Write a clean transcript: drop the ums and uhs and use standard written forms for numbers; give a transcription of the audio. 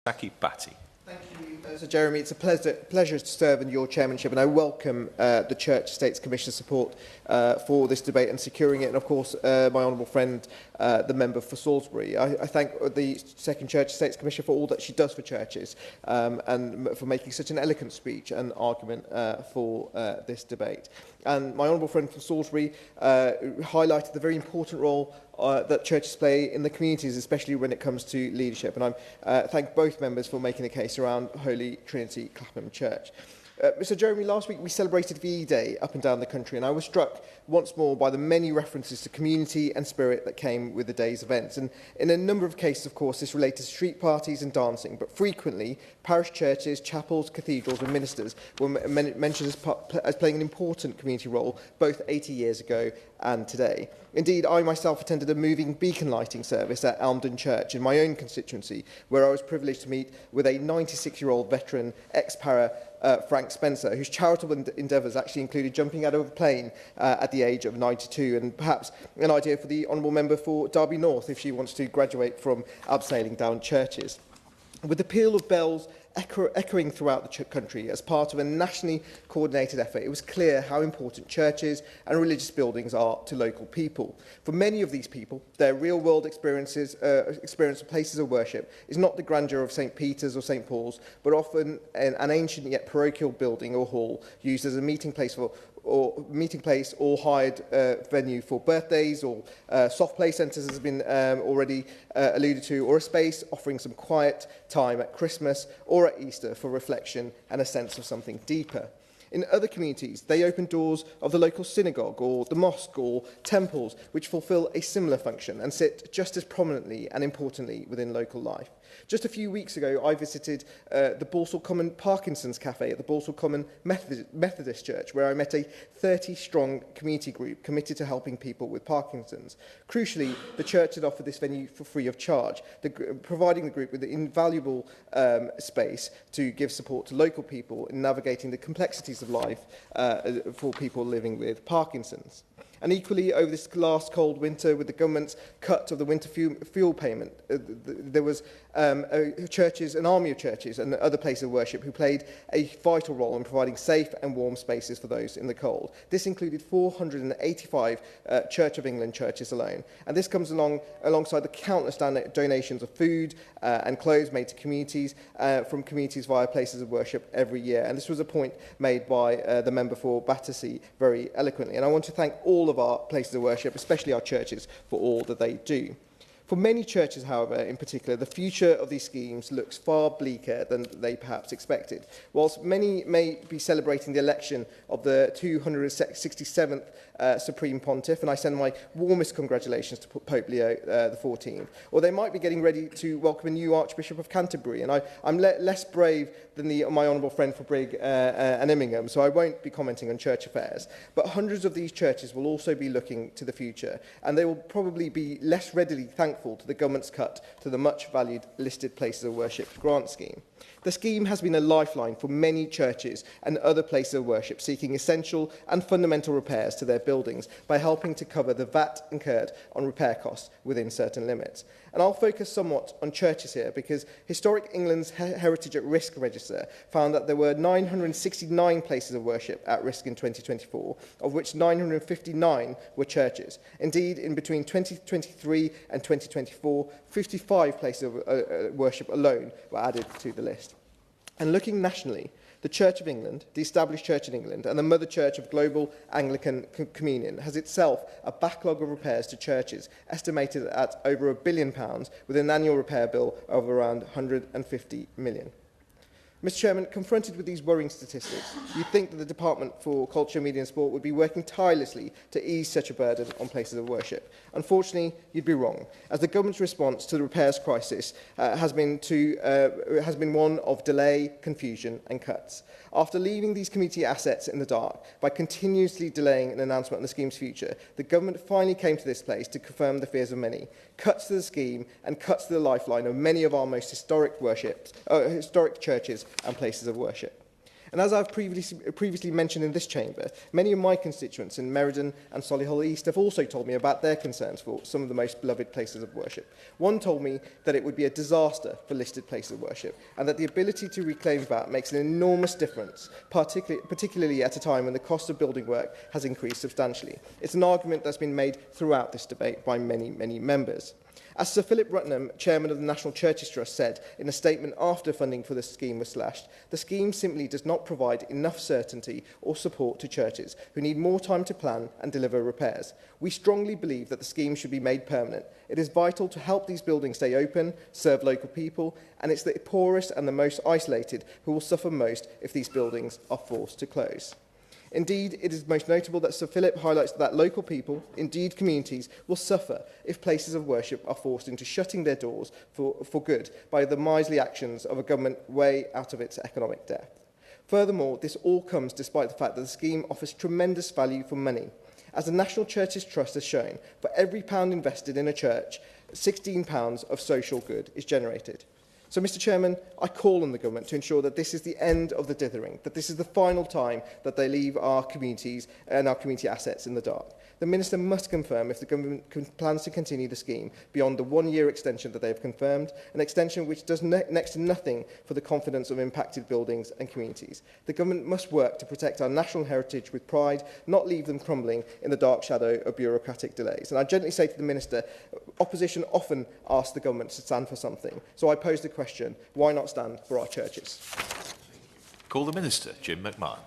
Saqib Bhatti. Thank you, Sir Jeremy. It's a pleasure to serve in your chairmanship, and I welcome the Church Estates Commission's support for this debate and securing it, and of course my honourable friend, the member for Salisbury. I thank the Second Church Estates Commission for all that she does for churches and for making such an eloquent speech and argument for this debate. And my honourable friend from Salisbury highlighted the very important role that churches play in the communities, especially when it comes to leadership. And I thank both members for making the case around Holy Trinity Clapham Church. Mr Jeremy, last week we celebrated VE Day up and down the country, and I was struck once more by the many references to community and spirit that came with the day's events. And in a number of cases, of course, this related to street parties and dancing, but frequently parish churches, chapels, cathedrals and ministers were mentioned as playing an important community role both 80 years ago and today. Indeed, I myself attended a moving beacon lighting service at Elmdon Church in my own constituency, where I was privileged to meet with a 96-year-old veteran ex-para Frank Spencer, whose charitable endeavours actually included jumping out of a plane at the age of 92, and perhaps an idea for the honourable member for Derby North if she wants to graduate from abseiling down churches. With the peal of bells echoing throughout the country as part of a nationally coordinated effort, it was clear how important churches and religious buildings are to local people. For many of these people, their real-world experience of places of worship is not the grandeur of St. Peter's or St. Paul's, but often an ancient yet parochial building or hall used as a meeting place or hired venue for birthdays, or soft play centres has been already alluded to, or a space offering some quiet time at Christmas or at Easter for reflection and a sense of something deeper. In other communities, they open doors of the local synagogue or the mosque or temples, which fulfil a similar function and sit just as prominently and importantly within local life. Just a few weeks ago, I visited the Balsall Common Parkinson's Cafe at the Balsall Common Methodist Church, where I met a 30-strong community group committed to helping people with Parkinson's. Crucially, the church had offered this venue for free of charge, providing the group with an invaluable space to give support to local people in navigating the complexities of life for people living with Parkinson's. And equally, over this last cold winter, with the government's cut of the winter fuel payment, there was churches, an army of churches and other places of worship who played a vital role in providing safe and warm spaces for those in the cold. This included 485 Church of England churches alone. And this comes alongside the countless donations of food and clothes made to communities, from communities via places of worship every year. And this was a point made by the member for Battersea very eloquently. And I want to thank all of our places of worship, especially our churches, for all that they do. For many churches, however, in particular, the future of these schemes looks far bleaker than they perhaps expected. Whilst many may be celebrating the election of the 267th Supreme Pontiff, and I send my warmest congratulations to Pope Leo XIV, or they might be getting ready to welcome a new Archbishop of Canterbury, and I'm less brave than my honourable friend for Brigg and Immingham, so I won't be commenting on church affairs. But hundreds of these churches will also be looking to the future, and they will probably be less readily thankful to the government's cut to the much-valued listed places of worship grant scheme. The scheme has been a lifeline for many churches and other places of worship seeking essential and fundamental repairs to their buildings by helping to cover the VAT incurred on repair costs within certain limits. And I'll focus somewhat on churches here because Historic England's Heritage at Risk Register found that there were 969 places of worship at risk in 2024, of which 959 were churches. Indeed, in between 2023 and 2024, 55 places of worship alone were added to the list. And looking nationally, the Church of England, the established church in England, and the Mother Church of Global Anglican Communion has itself a backlog of repairs to churches estimated at over £1 billion, with an annual repair bill of around £150 million. Mr Chairman, confronted with these worrying statistics, you'd think that the Department for Culture, Media and Sport would be working tirelessly to ease such a burden on places of worship. Unfortunately, you'd be wrong, as the government's response to the repairs crisis has been one of delay, confusion and cuts. After leaving these community assets in the dark by continuously delaying an announcement on the scheme's future, the government finally came to this place to confirm the fears of many. Cuts to the scheme and cuts to the lifeline of many of our most historic churches and places of worship. And as I've previously mentioned in this chamber, many of my constituents in Meriden and Solihull East have also told me about their concerns for some of the most beloved places of worship. One told me that it would be a disaster for listed places of worship, and that the ability to reclaim VAT makes an enormous difference, particularly at a time when the cost of building work has increased substantially. It's an argument that's been made throughout this debate by many members. As Sir Philip Rutnam, chairman of the National Churches Trust, said in a statement after funding for the scheme was slashed, the scheme simply does not provide enough certainty or support to churches who need more time to plan and deliver repairs. We strongly believe that the scheme should be made permanent. It is vital to help these buildings stay open, serve local people, and it's the poorest and the most isolated who will suffer most if these buildings are forced to close. Indeed, it is most notable that Sir Philip highlights that local people, indeed communities, will suffer if places of worship are forced into shutting their doors for good by the miserly actions of a government way out of its economic depth. Furthermore, this all comes despite the fact that the scheme offers tremendous value for money. As the National Churches Trust has shown, for every pound invested in a church, £16 of social good is generated. So, Mr Chairman, I call on the government to ensure that this is the end of the dithering, that this is the final time that they leave our communities and our community assets in the dark. The Minister must confirm if the government plans to continue the scheme beyond the one-year extension that they have confirmed, an extension which does next to nothing for the confidence of impacted buildings and communities. The government must work to protect our national heritage with pride, not leave them crumbling in the dark shadow of bureaucratic delays. And I gently say to the Minister, opposition often asks the government to stand for something. So I pose the question, why not stand for our churches? Call the Minister, Jim McMahon.